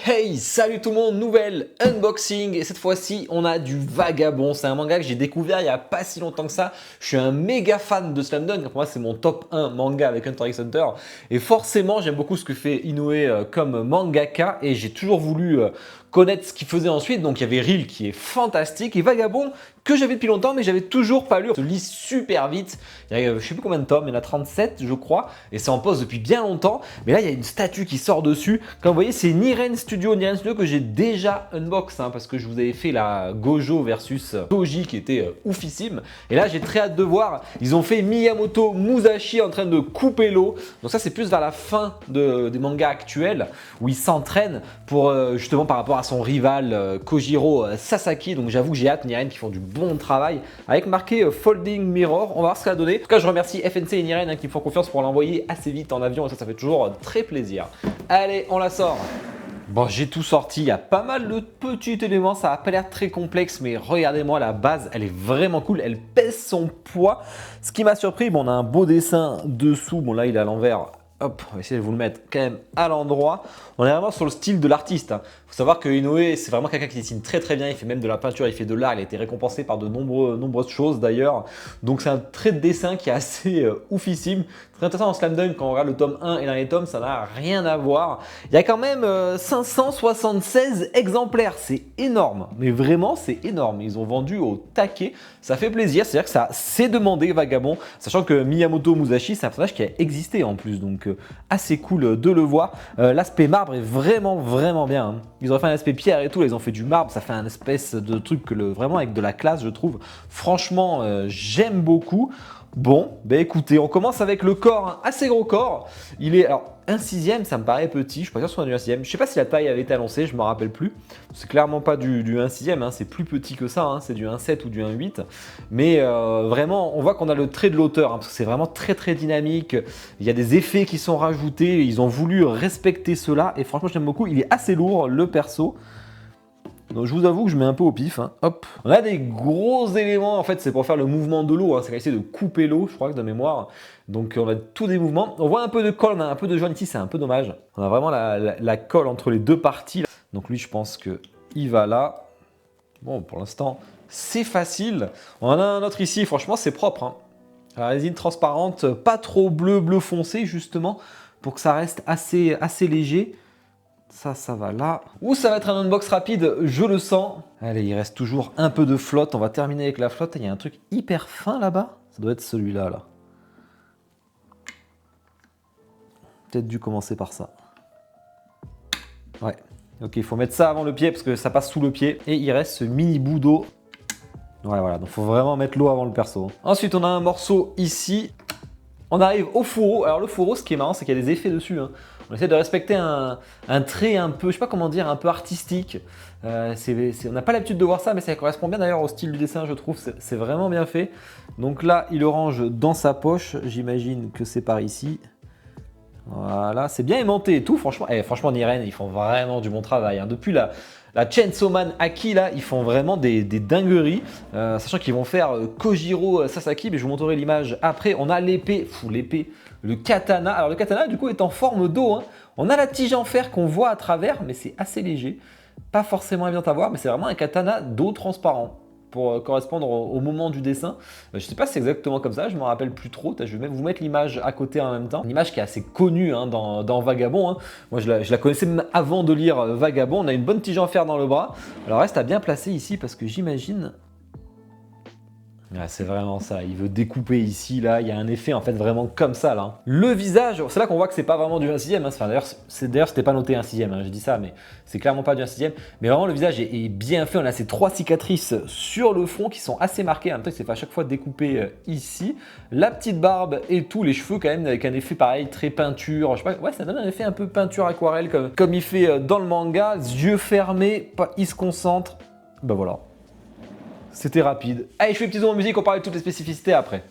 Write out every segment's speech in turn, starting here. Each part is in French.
Hey, salut tout le monde, nouvelle unboxing et cette fois-ci on a du Vagabond. C'est un manga que j'ai découvert il n'y a pas si longtemps que ça. Je suis un méga fan de Slam Dunk, pour moi c'est mon top 1 manga avec Hunter x Hunter. Et forcément j'aime beaucoup ce que fait Inoue comme mangaka et j'ai toujours voulu connaître ce qu'il faisait ensuite. Donc il y avait Reel qui est fantastique et Vagabond que j'avais depuis longtemps mais j'avais toujours pas lu. Ça se lit super vite, il y a je sais plus combien de tomes, il y en a 37 je crois et c'est en pause depuis bien longtemps. Mais là il y a une statue qui sort dessus. Comme vous voyez c'est Niren Studio que j'ai déjà unbox parce que je vous avais fait la Gojo versus Toji qui était oufissime. Et là j'ai très hâte de voir, ils ont fait Miyamoto Musashi en train de couper l'eau. Donc ça c'est plus vers la fin des mangas actuels où il s'entraîne pour justement par rapport à son rival Kojiro Sasaki. Donc j'avoue que j'ai hâte, Niren qui font du bon travail avec marqué Folding Mirror. On va voir ce que ça va donner. En tout cas je remercie FNC et Niren qui me font confiance pour l'envoyer assez vite en avion et ça fait toujours très plaisir. Allez on la sort. Bon, j'ai tout sorti, il y a pas mal de petits éléments, ça n'a pas l'air très complexe, mais regardez-moi la base, elle est vraiment cool, elle pèse son poids. Ce qui m'a surpris, bon, on a un beau dessin dessous, bon là il est à l'envers, hop, on va essayer de vous le mettre quand même à l'endroit. On est vraiment sur le style de l'artiste. Faut savoir que Inoue, c'est vraiment quelqu'un qui dessine très très bien, il fait même de la peinture, il fait de l'art, il a été récompensé par de nombreuses choses d'ailleurs. Donc c'est un trait de dessin qui est assez oufissime. Très intéressant en Slam Dunk, quand on regarde le tome 1 et dernier tome, ça n'a rien à voir. Il y a quand même 576 exemplaires, c'est énorme, mais vraiment c'est énorme. Ils ont vendu au taquet, ça fait plaisir, c'est-à-dire que ça s'est demandé Vagabond, sachant que Miyamoto Musashi, c'est un personnage qui a existé en plus, donc assez cool de le voir. L'aspect marbre est vraiment bien. Ils auraient fait un aspect pierre et tout, là, ils ont fait du marbre, ça fait un espèce de truc vraiment avec de la classe, je trouve. Franchement, j'aime beaucoup. Bon, ben écoutez, on commence avec le corps, assez gros corps. Il est, alors, 1/6, ça me paraît petit, je suis pas sûr que ce soit du 1/6. Je sais pas si la taille avait été annoncée, je me rappelle plus. C'est clairement pas du 1/6, c'est plus petit que ça, c'est du 1/7 ou du 1/8. Mais vraiment, on voit qu'on a le trait de l'auteur, parce que c'est vraiment très dynamique. Il y a des effets qui sont rajoutés, ils ont voulu respecter cela. Et franchement, j'aime beaucoup, il est assez lourd, le perso. Donc je vous avoue que je mets un peu au pif. Hop. On a des gros éléments, en fait c'est pour faire le mouvement de l'eau, c'est pour essayer de couper l'eau, je crois que de mémoire. Donc on a tous des mouvements. On voit un peu de colle, on a un peu de jaune ici, c'est un peu dommage. On a vraiment la colle entre les deux parties. Donc lui je pense qu'il va là. Bon pour l'instant c'est facile. On en a un autre ici, franchement c'est propre. La résine transparente, pas trop bleu foncé justement, pour que ça reste assez léger. Ça va là. Ou ça va être un unbox rapide, je le sens. Allez, il reste toujours un peu de flotte. On va terminer avec la flotte. Il y a un truc hyper fin là-bas. Ça doit être celui-là, là. Peut-être dû commencer par ça. Ouais. Ok, il faut mettre ça avant le pied parce que ça passe sous le pied. Et il reste ce mini bout d'eau. Ouais, voilà. Donc, il faut vraiment mettre l'eau avant le perso. Ensuite, on a un morceau ici. On arrive au fourreau. Alors, le fourreau, ce qui est marrant, c'est qu'il y a des effets dessus. On essaie de respecter un trait un peu, je sais pas comment dire, un peu artistique. On n'a pas l'habitude de voir ça, mais ça correspond bien d'ailleurs au style du dessin, je trouve. C'est vraiment bien fait. Donc là, il le range dans sa poche. J'imagine que c'est par ici. Voilà, c'est bien aimanté et tout. Franchement, franchement, Niren, ils font vraiment du bon travail. Depuis la Chainsaw Man Aki, là, ils font vraiment des dingueries. Sachant qu'ils vont faire Kojiro Sasaki, mais je vous montrerai l'image après. On a l'épée, le katana. Alors le katana, du coup, est en forme d'eau. On a la tige en fer qu'on voit à travers, mais c'est assez léger. Pas forcément évident à voir, mais c'est vraiment un katana d'eau transparent pour correspondre au moment du dessin. Je sais pas si c'est exactement comme ça, je me rappelle plus trop. Je vais même vous mettre l'image à côté en même temps. Une image qui est assez connue dans Vagabond. Moi, je la connaissais même avant de lire Vagabond. On a une bonne tige en fer dans le bras. Alors reste à bien placer ici parce que j'imagine... Ah, c'est vraiment ça, il veut découper ici, là, il y a un effet en fait vraiment comme ça là. Le visage, c'est là qu'on voit que c'est pas vraiment du 1/6, enfin, d'ailleurs c'était pas noté 1/6, je dis ça, mais c'est clairement pas du 1/6, mais vraiment le visage est bien fait, on a ces 3 cicatrices sur le front qui sont assez marquées, en même temps il s'est fait à chaque fois découper ici, la petite barbe et tout, les cheveux quand même avec un effet pareil, très peinture, je sais pas, ouais ça donne un effet un peu peinture aquarelle comme il fait dans le manga, yeux fermés, il se concentre, ben voilà. C'était rapide. Allez, je fais une petite zone en musique, on parle de toutes les spécificités après.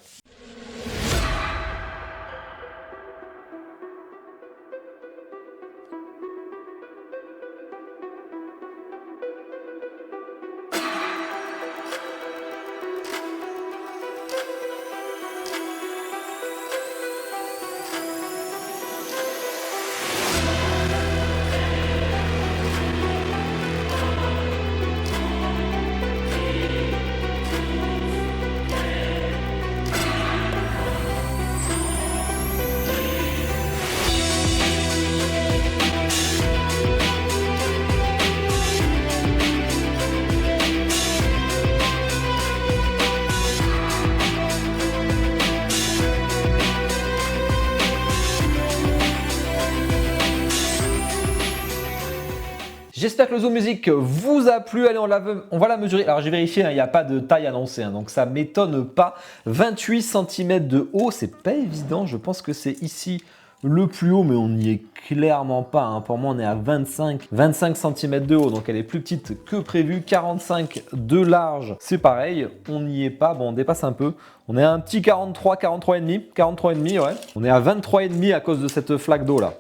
J'espère que le Zoom Music vous a plu. Allez, on va la mesurer. Alors, j'ai vérifié, il n'y a pas de taille annoncée, donc ça ne m'étonne pas. 28 cm de haut, c'est pas évident. Je pense que c'est ici le plus haut, mais on n'y est clairement pas. Pour moi, on est à 25 cm de haut, donc elle est plus petite que prévu. 45 de large, c'est pareil. On n'y est pas. Bon, on dépasse un peu. On est à un petit 43 et demi, ouais. On est à 23 et demi à cause de cette flaque d'eau là.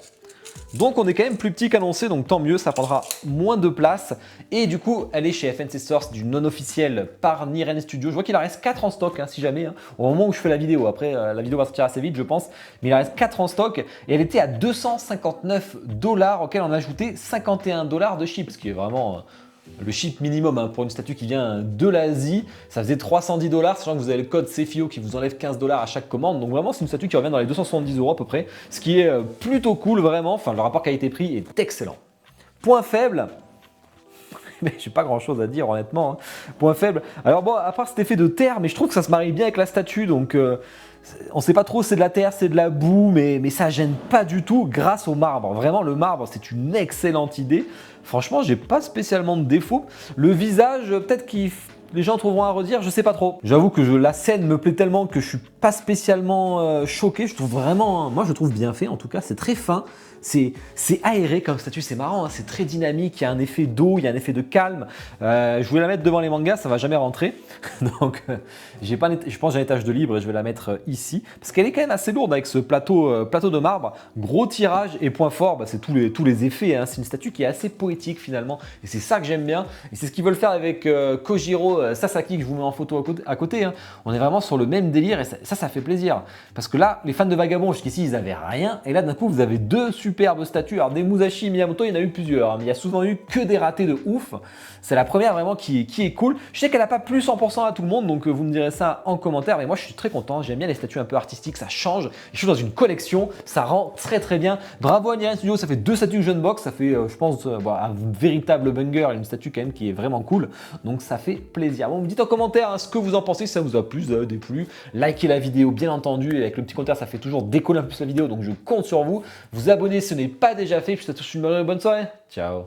Donc on est quand même plus petit qu'annoncé, donc tant mieux, ça prendra moins de place. Et du coup, elle est chez FNC Source, du non officiel par Niren Studio. Je vois qu'il en reste 4 en stock, si jamais, au moment où je fais la vidéo. Après, la vidéo va sortir assez vite, je pense. Mais il en reste 4 en stock et elle était à 259 $, auquel on a ajouté 51 $ de chip, ce qui est vraiment le chip minimum pour une statue qui vient de l'Asie. Ça faisait 310 $, sachant que vous avez le code CFIO qui vous enlève 15 $ à chaque commande. Donc vraiment, c'est une statue qui revient dans les 270 € à peu près, ce qui est plutôt cool vraiment. Enfin, le rapport qualité-prix est excellent. Point faible, mais j'ai pas grand chose à dire honnêtement. Point faible. Alors bon, à part cet effet de terre, mais je trouve que ça se marie bien avec la statue, donc on sait pas trop, c'est de la terre, c'est de la boue, mais ça gêne pas du tout grâce au marbre. Vraiment, le marbre, c'est une excellente idée. Franchement, j'ai pas spécialement de défaut. Le visage, peut-être que les gens trouveront à redire, je sais pas trop. J'avoue que la scène me plaît tellement que je suis pas spécialement choqué. Je trouve vraiment, moi je trouve bien fait en tout cas, c'est très fin. C'est aéré comme statue, c'est marrant, c'est très dynamique, il y a un effet d'eau, il y a un effet de calme. Je voulais la mettre devant les mangas, ça va jamais rentrer. Donc je pense que j'ai un étage de libre et je vais la mettre ici. Parce qu'elle est quand même assez lourde avec ce plateau de marbre. Gros tirage et point fort, c'est tous les effets. C'est une statue qui est assez poétique finalement. Et c'est ça que j'aime bien. Et c'est ce qu'ils veulent faire avec Kojiro Sasaki, que je vous mets en photo à côté. On est vraiment sur le même délire et ça fait plaisir. Parce que là, les fans de Vagabond, jusqu'ici, ils n'avaient rien. Et là, d'un coup, vous avez deux superbes statues. Alors, des Musashi Miyamoto, il y en a eu plusieurs. Mais il y a souvent eu que des ratés de ouf. C'est la première vraiment qui est cool. Je sais qu'elle n'a pas plu 100% à tout le monde, donc vous me direz ça en commentaire. Mais moi, je suis très content. J'aime bien les statues un peu artistiques. Ça change. Je suis dans une collection. Ça rend très très bien. Bravo à Niren Studio. Ça fait 2 statues Jeune Box. Ça fait, je pense, un véritable banger. Une statue quand même qui est vraiment cool. Donc, ça fait plaisir. Bon, vous me dites en commentaire ce que vous en pensez. Si ça vous a plu, si ça vous a déplu. Likez la vidéo, bien entendu. Et avec le petit commentaire, ça fait toujours décoller un peu la vidéo. Donc, je compte sur vous. Vous abonner si ce n'est pas déjà fait. Puis, ça touche une bonne soirée. Ciao.